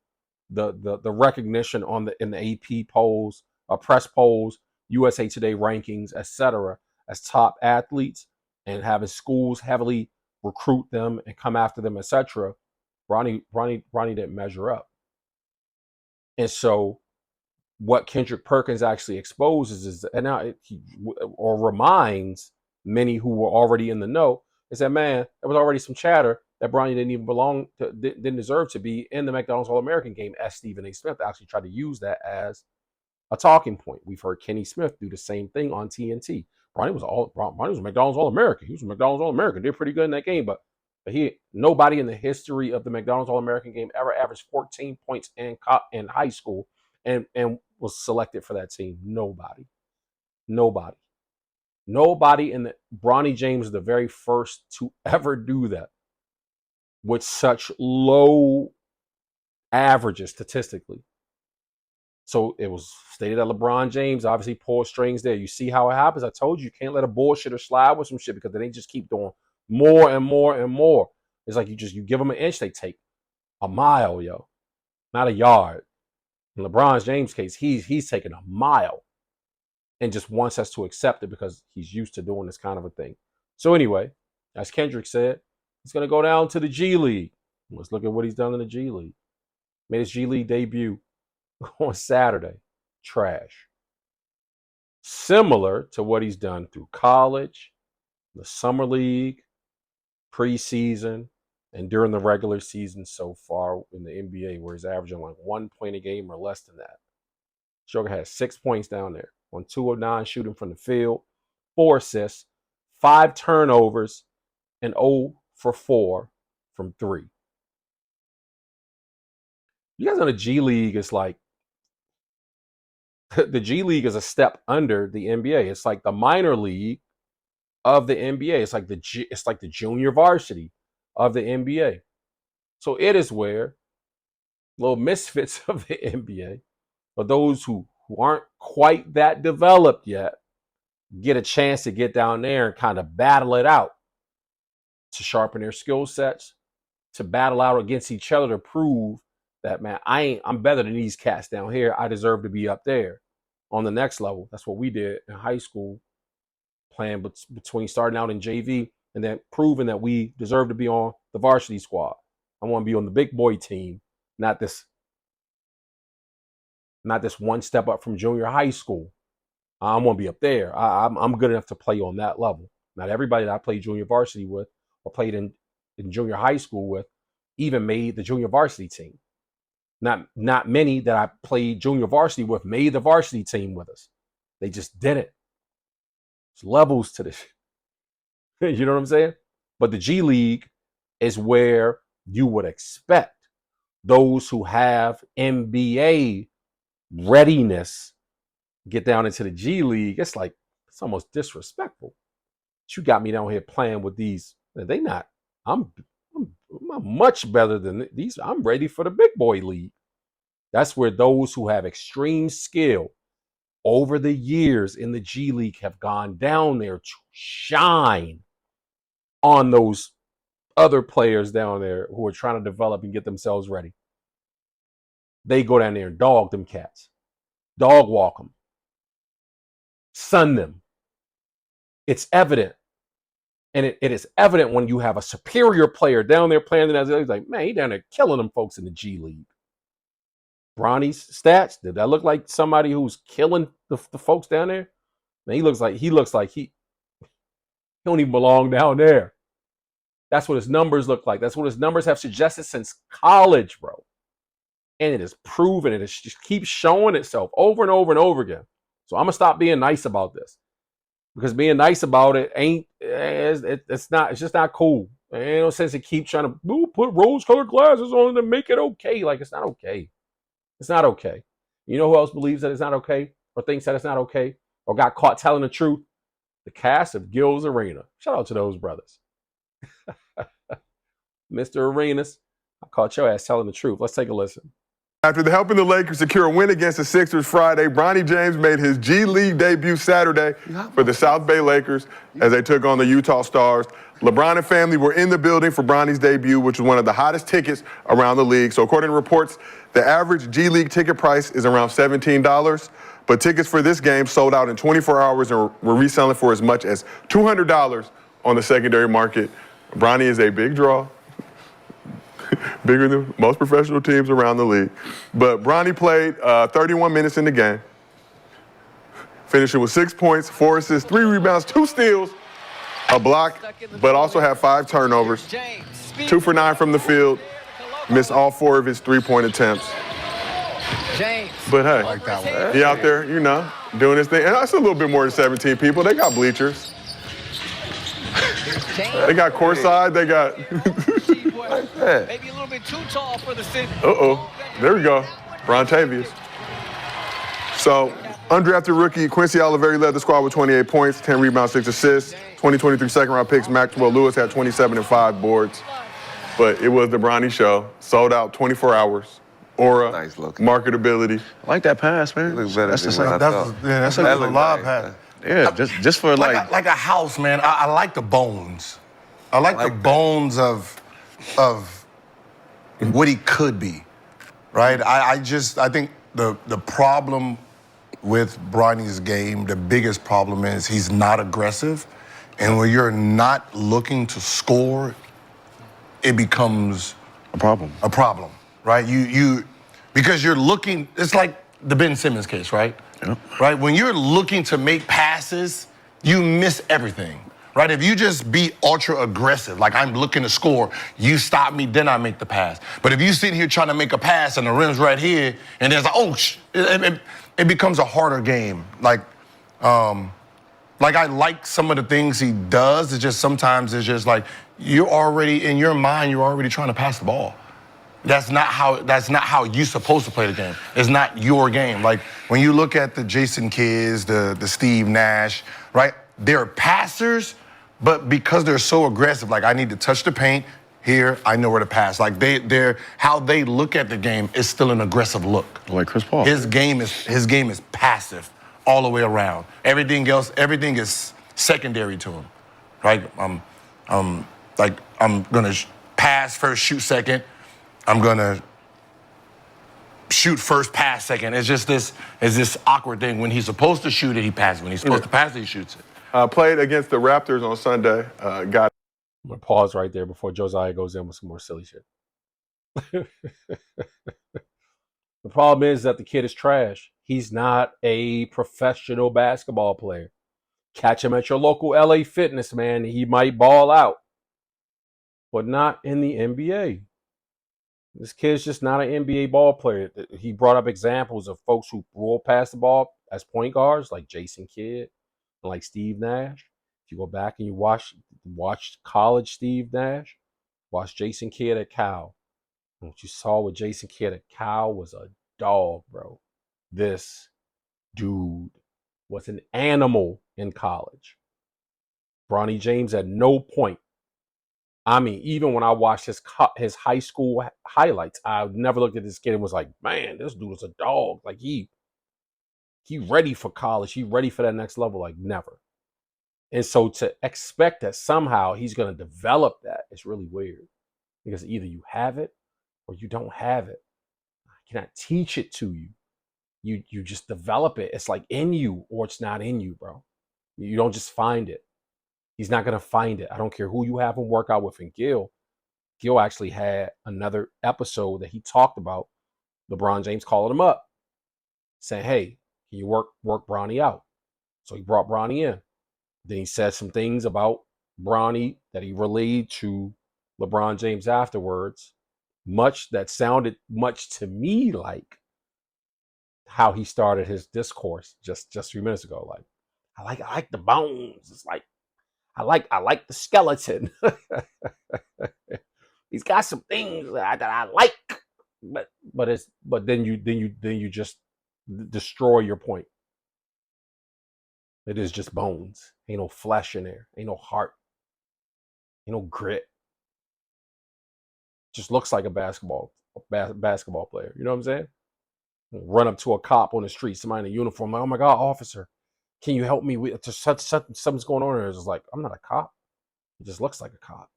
S1: the recognition in the AP polls, press polls, USA Today rankings, etc., as top athletes, and having schools heavily recruit them and come after them, etc. Bronny didn't measure up. And so what Kendrick Perkins actually exposes is, and now or reminds many who were already in the know, is that, man, there was already some chatter that Bronny didn't even didn't deserve to be in the McDonald's All-American game, as Stephen A. Smith actually tried to use that as a talking point. We've heard Kenny Smith do the same thing on TNT. Bronny was a McDonald's All-American. He was a McDonald's All-American. Did pretty good in that game, but nobody in the history of the McDonald's All-American game ever averaged 14 points in high school and was selected for that team. Nobody. In the Bronny James is the very first to ever do that with such low averages statistically. So it was stated that LeBron James obviously pulled strings there. You see how it happens? I told you can't let a bullshitter slide with some shit, because they just keep doing more and more and more. It's like you give them an inch, they take a mile, yo, not a yard. In LeBron James' case, he's taking a mile and just wants us to accept it because he's used to doing this kind of a thing. So anyway, as Kendrick said, he's going to go down to the G League. Let's look at what he's done in the G League. Made his G League debut on Saturday. Trash. Similar to what he's done through college, the summer league, preseason, and during the regular season so far in the NBA, where he's averaging like 1 point a game or less than that. Sugar has 6 points down there on 2 of 9 shooting from the field, 4 assists, 5 turnovers, and 0 for 4 from 3. You guys know the G League is like, the G League is a step under the NBA. It's like the minor league of the NBA. It's like the junior varsity of the NBA. So it is where little misfits of the NBA, or those who aren't quite that developed yet, get a chance to get down there and kind of battle it out, to sharpen their skill sets, to battle out against each other, to prove that, man, I'm better than these cats down here. I deserve to be up there on the next level. That's what we did in high school, playing between starting out in JV and then proving that we deserve to be on the varsity squad. I want to be on the big boy team, not this one step up from junior high school. I want to be up there. I'm good enough to play on that level. Not everybody that I played junior varsity with or played in junior high school with even made the junior varsity team. Not many that I played junior varsity with made the varsity team with us. They just didn't. There's levels to this. You know what I'm saying? But the G League is where you would expect those who have NBA readiness get down into the G League, it's like, it's almost disrespectful. You got me down here playing with these. They not. I'm much better than these. I'm ready for the big boy league. That's where those who have extreme skill over the years in the G League have gone down there to shine on those other players down there who are trying to develop and get themselves ready. They go down there and dog them cats, dog walk them, sun them. It's evident. And it is evident when you have a superior player down there playing. He's like, man, he down there killing them folks in the G League. Bronny's stats, did that look like somebody who's killing the folks down there? Man, he looks like he don't even belong down there. That's what his numbers look like. That's what his numbers have suggested since college, bro. And it is proven. It just keeps showing itself over and over and over again. So I'm gonna stop being nice about this, because being nice about it ain't. It's not. It's just not cool. There ain't no sense to keep trying to put rose-colored glasses on to make it okay. Like, it's not okay. It's not okay. You know who else believes that it's not okay, or thinks that it's not okay, or got caught telling the truth? The cast of Gilbert Arenas. Shout out to those brothers. Mr. Arenas, I caught your ass telling the truth. Let's take a listen.
S7: After helping the Lakers secure a win against the Sixers Friday, Bronny James made his G League debut Saturday for the South Bay Lakers as they took on the Utah Stars. LeBron and family were in the building for Bronny's debut, which was one of the hottest tickets around the league. So according to reports, the average G League ticket price is around $17, but tickets for this game sold out in 24 hours and were reselling for as much as $200 on the secondary market. Bronny is a big draw. Bigger than most professional teams around the league. But Bronny played 31 minutes in the game, finishing with 6 points, 4 assists, 3 rebounds, 2 steals, a block, but also had 5 turnovers, 2 for 9 from the field, missed all 4 of his 3-point attempts. But hey, he out there, you know, doing his thing. And that's a little bit more than 17 people. They got bleachers. They got courtside, they got...
S8: Maybe a little bit too tall for the city.
S7: There we go. Brontavious. So, undrafted rookie Quincy Oliveri led the squad with 28 points, 10 rebounds, 6 assists. 2023 second-round picks Maxwell Lewis had 27 and 5 boards. But it was the Bronny show. Sold out 24 hours. Aura, nice marketability.
S9: I like that pass, man.
S10: Looks better
S9: that's
S10: than
S9: the
S10: what
S9: same.
S10: I thought.
S11: That's a good lob pass.
S9: Yeah, just for like
S11: a house, man. I like the bones. I like the bones of what he could be, right? I think the problem with Bronny's game, the biggest problem is he's not aggressive, and when you're not looking to score, it becomes
S9: a problem.
S11: A problem, right? You because you're looking. It's like the Ben Simmons case, right?
S9: Yep.
S11: Right. When you're looking to make passes, you miss everything. Right? If you just be ultra aggressive, like I'm looking to score, you stop me, then I make the pass. But if you sit here trying to make a pass and the rim's right here, and there's like, it becomes a harder game. Like I like some of the things he does. It's just sometimes it's just like you're already in your mind, you're already trying to pass the ball. That's not how you're supposed to play the game. It's not your game. Like when you look at the Jason Kidds, the Steve Nash, right? They're passers, but because they're so aggressive, like I need to touch the paint here, I know where to pass. Like they're how they look at the game is still an aggressive look.
S9: Like Chris Paul.
S11: His game is passive all the way around. Everything is secondary to him. Right? I'm gonna pass first, shoot second. I'm gonna shoot first, pass second. It's just this awkward thing. When he's supposed to shoot it, he passes. When he's supposed to pass it, he shoots it.
S7: Played against the Raptors on Sunday.
S1: I'm gonna pause right there before Josiah goes in with some more silly shit. The problem is that the kid is trash. He's not a professional basketball player. Catch him at your local LA Fitness, man. He might ball out, but not in the NBA. This kid's just not an NBA ball player. He brought up examples of folks who roll past the ball as point guards, like Jason Kidd and like Steve Nash. If you go back and you watch college Steve Nash, watch Jason Kidd at Cal. And what you saw with Jason Kidd at Cal was a dog, bro. This dude was an animal in college. Bronny James at no point. I mean, even when I watched his high school highlights, I never looked at this kid and was like, man, this dude is a dog. Like he ready for college. He ready for that next level. Like never. And so to expect that somehow he's going to develop that is really weird, because either you have it or you don't have it. I cannot teach it to you. You just develop it. It's like in you or it's not in you, bro. You don't just find it. He's not going to find it. I don't care who you have him work out with. And Gil actually had another episode that he talked about LeBron James calling him up, saying, hey, can you work Bronny out? So he brought Bronny in. Then he said some things about Bronny that he relayed to LeBron James afterwards, that sounded much to me like how he started his discourse just a few minutes ago. Like, I like the bones. It's like, I like the skeleton. He's got some things that I like, but then you just destroy your point. It is just bones. Ain't no flesh in there. Ain't no heart. Ain't no grit. Just looks like a basketball player. You know what I'm saying? Run up to a cop on the street, somebody in a uniform, like, oh my God, officer, can you help me with something's going on here? It's like, I'm not a cop. He just looks like a cop.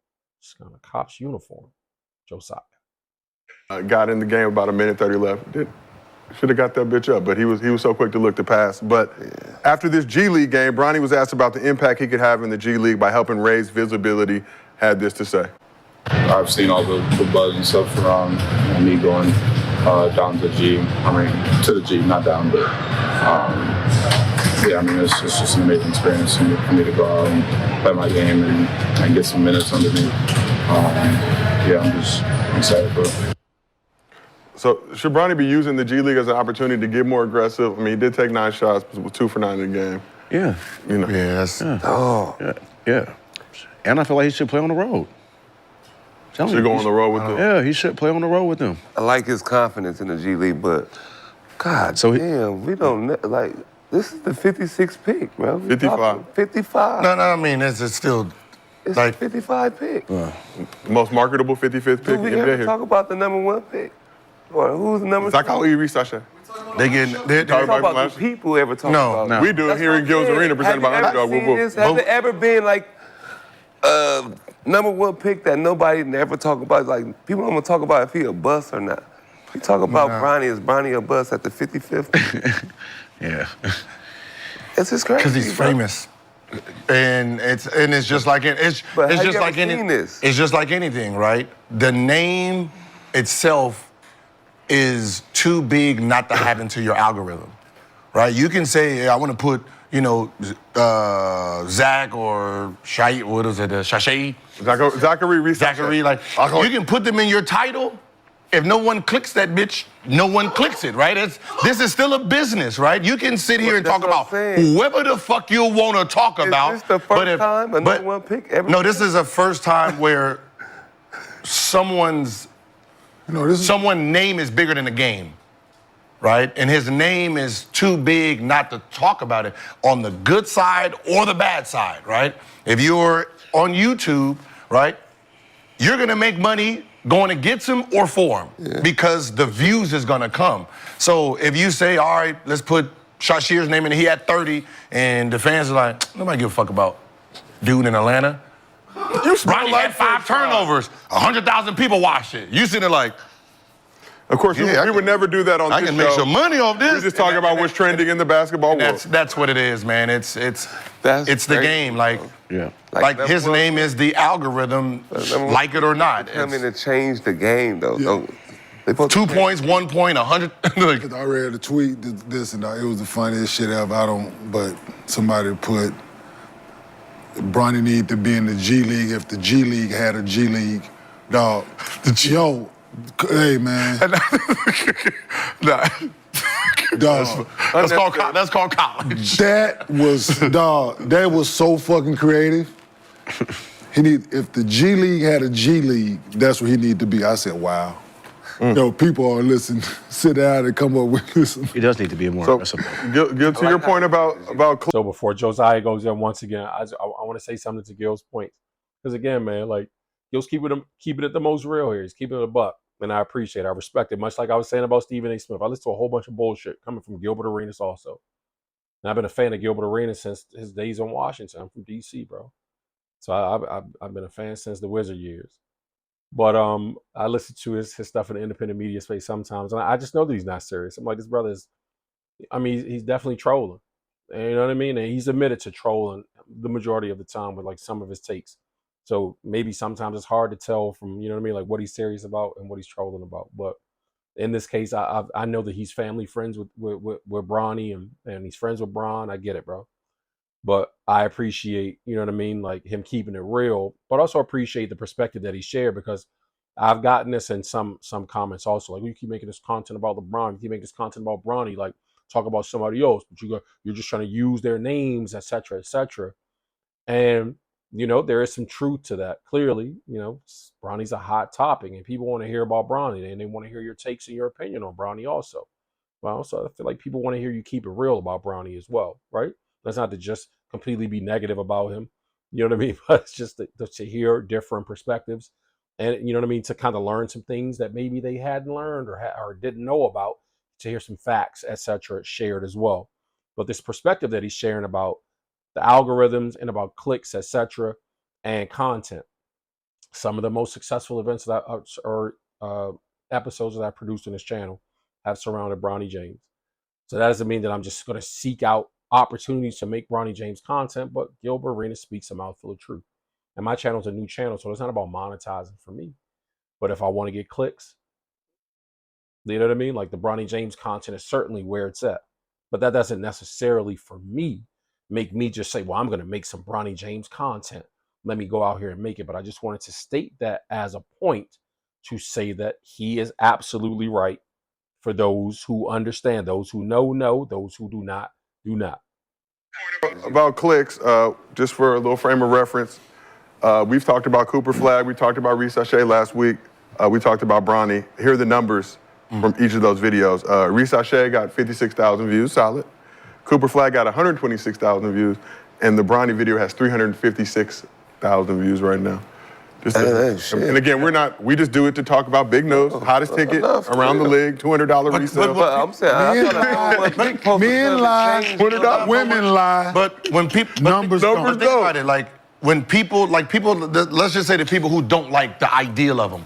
S1: Just got a cop's uniform. Josiah.
S7: Got in the game about a minute 30 left. Should have got that bitch up, but he was so quick to look to pass. But after this G League game, Bronny was asked about the impact he could have in the G League by helping raise visibility. Had this to say.
S10: I've seen all the buzz and stuff around me going down to the G. I mean, to the G, not down, but yeah, I mean, it's just an amazing experience for me to go out and play my game and get some minutes under me. Yeah, I'm just excited for it.
S7: So should Bronny be using the G League as an opportunity to get more aggressive? I mean, he did take 9 shots, but was 2 for 9 in the game.
S9: Yeah.
S7: You know.
S9: Yeah. And I feel like he should play on the road.
S7: Should go on the road with them.
S9: Yeah, he should play on the road with them.
S12: I like his confidence in the G League, but God damn, we don't like. This is the 56th pick, bro.
S7: 55.
S12: 55.
S11: No, I mean, it's still
S12: It's
S11: like
S12: 55 pick.
S7: Most marketable 55th pick
S12: Do
S7: in
S12: we
S7: the
S12: ever
S7: NBA.
S12: talk about the #1 pick? Or who's the number?
S7: Zachary Risasha.
S11: they
S12: talk about the people ever talk about.
S7: No, we do it here in Gil's Arena, presented by Underdog.
S12: Has there ever been like #1 pick that nobody never talk about? Like people don't want to talk about if he a bust or not. We talk about Bronny. Is Bronny a bust at the 55th?
S9: Yeah.
S12: It's just crazy.
S11: because he's famous. And it's just like it's just like it's just like anything, right? The name itself is too big not to have into your algorithm, right? You can say, hey, I want to put, Zach or Shai, what is it, Shashay?
S7: Zachary Risasha.
S11: Zachary, like, you can put them in your title. If no one clicks that bitch, no one clicks it, right? This is still a business, right? You can sit here and talk about whoever the fuck you want to talk about.
S12: Is this the first time a #1 pick ever?
S11: No, this is the first time where someone's name is bigger than the game, right? And his name is too big not to talk about it on the good side or the bad side, right? If you're on YouTube, right, you're gonna make money going against him or for him because the views is gonna come. So if you say, all right, let's put Shashir's name in, he had 30, and the fans are like, nobody give a fuck about dude in Atlanta. Bronny had 5 turnovers, 100,000 people watched it. You sitting there like,
S7: of course, we would never do that on this show.
S11: I can make some money off this.
S7: We're just talking about what's trending in the basketball world.
S11: That's what it is, man. It's the game. Like his name is the algorithm, like it or not.
S12: I mean, to change the game, though.
S10: Yeah.
S11: 2 points, 1 point, 100.
S10: I read a tweet, this and that. It was the funniest shit ever. But somebody put, Bronny need to be in the G League if the G League had a G League. Dog, hey, man. Dog.
S11: That's called college.
S10: That was so fucking creative. If the G League had a G League, that's where he need to be. I said, wow. You know, people are listening, sit down and come up with listen.
S9: He does need to be more
S7: So,
S9: aggressive.
S7: Gil, to your point about
S1: So before Josiah goes in once again, I want to say something to Gil's point. Because again, man, like Gil's keeping it the most real here. He's keeping it a buck. And I appreciate it. I respect it. Much like I was saying about Stephen A. Smith. I listen to a whole bunch of bullshit coming from Gilbert Arenas also. And I've been a fan of Gilbert Arenas since his days in Washington. I'm from DC, bro. So I've been a fan since the Wizard years. But I listen to his stuff in the independent media space sometimes, and I just know that he's not serious. I'm like, this brother is, I mean, he's definitely trolling. And you know what I mean? And he's admitted to trolling the majority of the time with like some of his takes. So maybe sometimes it's hard to tell from, you know what I mean, like what he's serious about and what he's trolling about. But in this case, I know that he's family friends with Bronny and he's friends with Bron. I get it, bro. But I appreciate, you know what I mean, like him keeping it real, but also appreciate the perspective that he shared, because I've gotten this in some comments also. Like, you keep making this content about LeBron, you keep making this content about Bronny, like talk about somebody else, but you're just trying to use their names, etc., etc. And you know, there is some truth to that. Clearly, you know, Bronny's a hot topic, and people want to hear about Bronny, and they want to hear your takes and your opinion on Bronny also. Well, so I feel like people want to hear you keep it real about Bronny as well, right? That's not to just completely be negative about him, you know what I mean? But it's just to hear different perspectives, and you know what I mean, to kind of learn some things that maybe they hadn't learned or didn't know about, to hear some facts, etc., shared as well. But this perspective that he's sharing about the algorithms and about clicks, etc., and content, some of the most successful events that episodes that I produced on this channel have surrounded Bronny James. So that doesn't mean that I'm just going to seek out opportunities to make Bronny James content, but Gilbert Arenas speaks a mouthful of truth. And my channel is a new channel, so it's not about monetizing for me. But if I want to get clicks, you know what I mean? Like, the Bronny James content is certainly where it's at. But that doesn't necessarily, for me, make me just say, well, I'm going to make some Bronny James content. Let me go out here and make it. But I just wanted to state that as a point to say that he is absolutely right. For those who understand, those who know, those who do not, do not.
S7: about clicks, just for a little frame of reference, we've talked about Cooper Flag, we talked about Reese Ashe last week, we talked about Bronny. Here are the numbers from each of those videos. Reese Ashe got 56,000 views, solid. Cooper Flag got 126,000 views, and the Bronny video has 356,000 views right now. And again, we just do it to talk about big news, hottest ticket around the league, $200 resale.
S12: But I'm saying,
S10: men lie,
S7: $200,
S10: women lie.
S11: But when people
S10: Numbers don't.
S11: think about it, like when people, let's just say the people who don't like the ideal of them.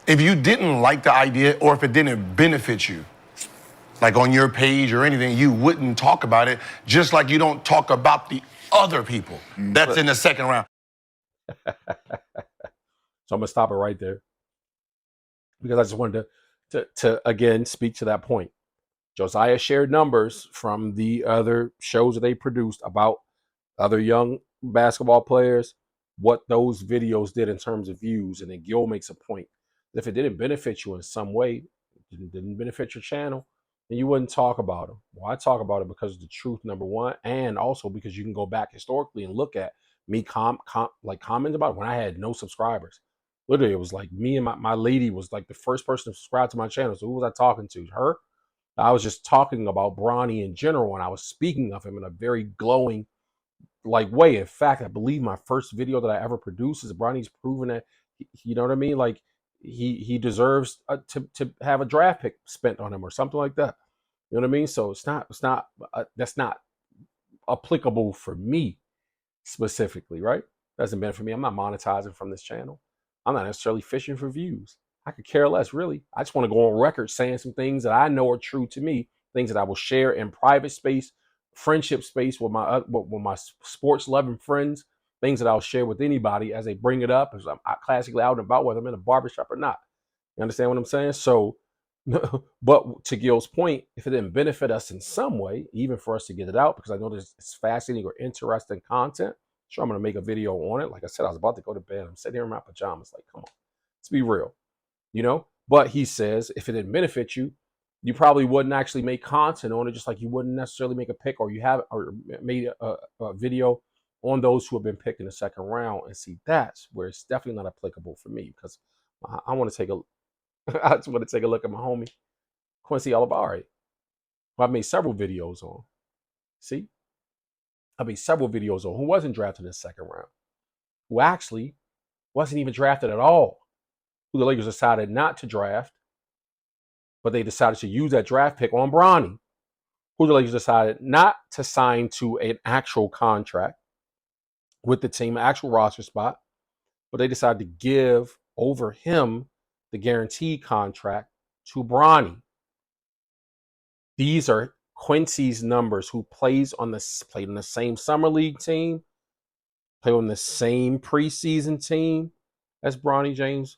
S11: If you didn't like the idea, or if it didn't benefit you, like on your page or anything, you wouldn't talk about it. Just like you don't talk about the other people that's in the second round.
S1: So I'm gonna stop it right there, because I just wanted to again speak to that point. Josiah shared numbers from the other shows that they produced about other young basketball players, what those videos did in terms of views, and then Gil makes a point that if it didn't benefit you in some way, didn't benefit your channel, then you wouldn't talk about them. Well, I talk about it because of the truth, number one, and also because you can go back historically and look at me comments about it when I had no subscribers. Literally, it was like me and my lady was like the first person to subscribe to my channel. So who was I talking to? Her? I was just talking about Bronny in general, and I was speaking of him in a very glowing like way. In fact, I believe my first video that I ever produced is Bronny's proven that you know what I mean, like he deserves to have a draft pick spent on him or something like that. You know what I mean? So that's not applicable for me specifically, right? Doesn't benefit me. I'm not monetizing from this channel. I'm not necessarily fishing for views. I could care less, really. I just want to go on record saying some things that I know are true to me, things that I will share in private space, friendship space with my sports loving friends, things that I'll share with anybody as they bring it up, as I'm classically out and about, whether I'm in a barbershop or not. You understand what I'm saying? So, but to Gil's point, if it didn't benefit us in some way, even for us to get it out, because I know it's fascinating or interesting content, sure, I'm going to make a video on it. Like I said, I was about to go to bed. I'm sitting here in my pajamas. Like, come on, let's be real, you know? But he says, if it didn't benefit you, you probably wouldn't actually make content on it, just like you wouldn't necessarily make a pick or made a video on those who have been picked in the second round. And see, that's where it's definitely not applicable for me, because I want to take I just want to take a look at my homie, Quincy Alibari, who I made several videos on. See? I made several videos on who wasn't drafted in the second round, who actually wasn't even drafted at all, who the Lakers decided not to draft, but they decided to use that draft pick on Bronny, who the Lakers decided not to sign to an actual contract with the team, an actual roster spot, but they decided to give over him the guaranteed contract to Bronny. These are Quincy's numbers, who played on the same summer league team, played on the same preseason team as Bronny James,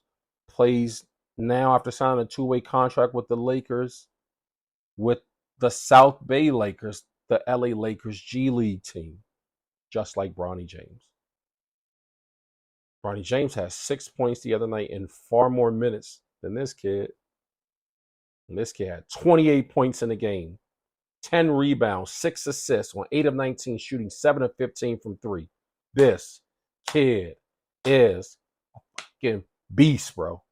S1: plays now after signing a two-way contract with the Lakers, with the South Bay Lakers, the LA Lakers G League team, just like Bronny James. Bronny James has 6 points the other night in far more minutes than this kid. And this kid had 28 points in the game, 10 rebounds, 6 assists on 8 of 19, shooting 7 of 15 from 3. This kid is a fucking beast, bro.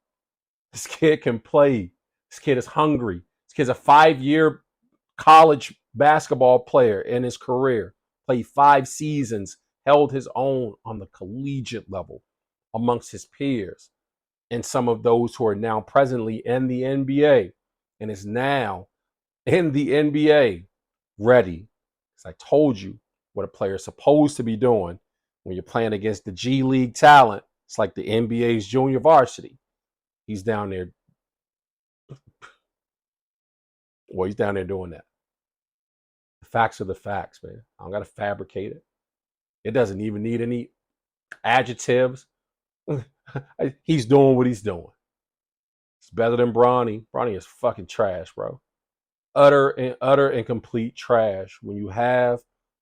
S1: This kid can play. This kid is hungry. This kid's a 5-year college basketball player in his career. Played 5 seasons, held his own on the collegiate level amongst his peers and some of those who are now presently in the NBA, and is now in the NBA ready. As I told you what a player is supposed to be doing when you're playing against the G League talent. It's like the NBA's junior varsity. He's down there. Well, he's down there doing that. The facts are the facts, man. I don't got to fabricate it. It doesn't even need any adjectives. He's doing what he's doing. It's better than Bronny. Bronny is fucking trash, bro. Utter and complete trash. When you have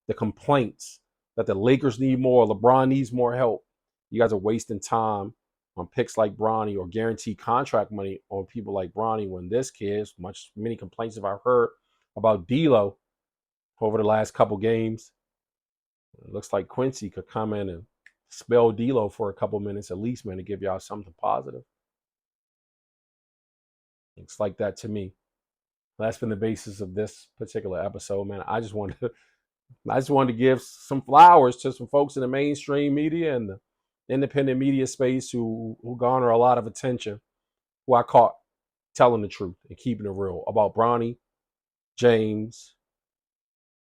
S1: the complaints that the Lakers need more, LeBron needs more help, you guys are wasting time on picks like Bronny or guaranteed contract money on people like Bronny, when this kid, many complaints have I heard about D'Lo over the last couple games. It looks like Quincy could come in and spell D'Lo for a couple minutes at least, man, to give y'all something positive. Looks like that to me. That's been the basis of this particular episode, man. I just wanted to give some flowers to some folks in the mainstream media and the independent media space who garner a lot of attention, who I caught telling the truth and keeping it real about Bronny James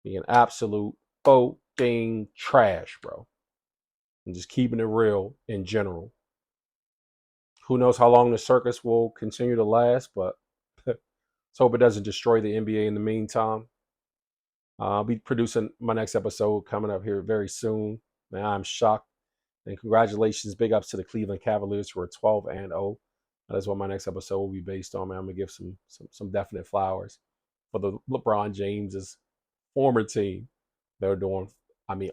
S1: being absolute fucking trash, bro. And just keeping it real in general. Who knows how long the circus will continue to last, but let's hope it doesn't destroy the NBA in the meantime. I'll be producing my next episode coming up here very soon. Man, I'm shocked. And congratulations, big ups to the Cleveland Cavaliers, who are 12-0. That's what my next episode will be based on, man. I'm going to give some definite flowers for the LeBron James's former team. They're doing,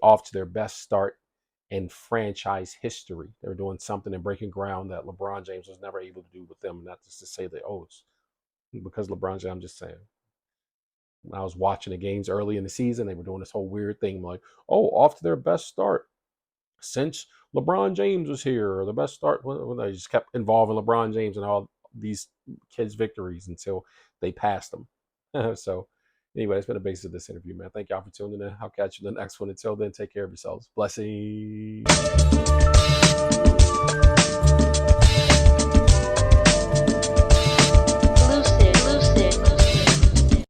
S1: off to their best start in franchise history. They're doing something and breaking ground that LeBron James was never able to do with them. Not just to say that, it's because LeBron James, I'm just saying. When I was watching the games early in the season, they were doing this whole weird thing like, off to their best start since LeBron James was here, or the best start. When they just kept involving LeBron James and all these kids' victories until they passed them. So anyway, that's been the basis of this interview, man. Thank y'all for tuning in. I'll catch you in the next one. Until then, take care of yourselves. Blessings.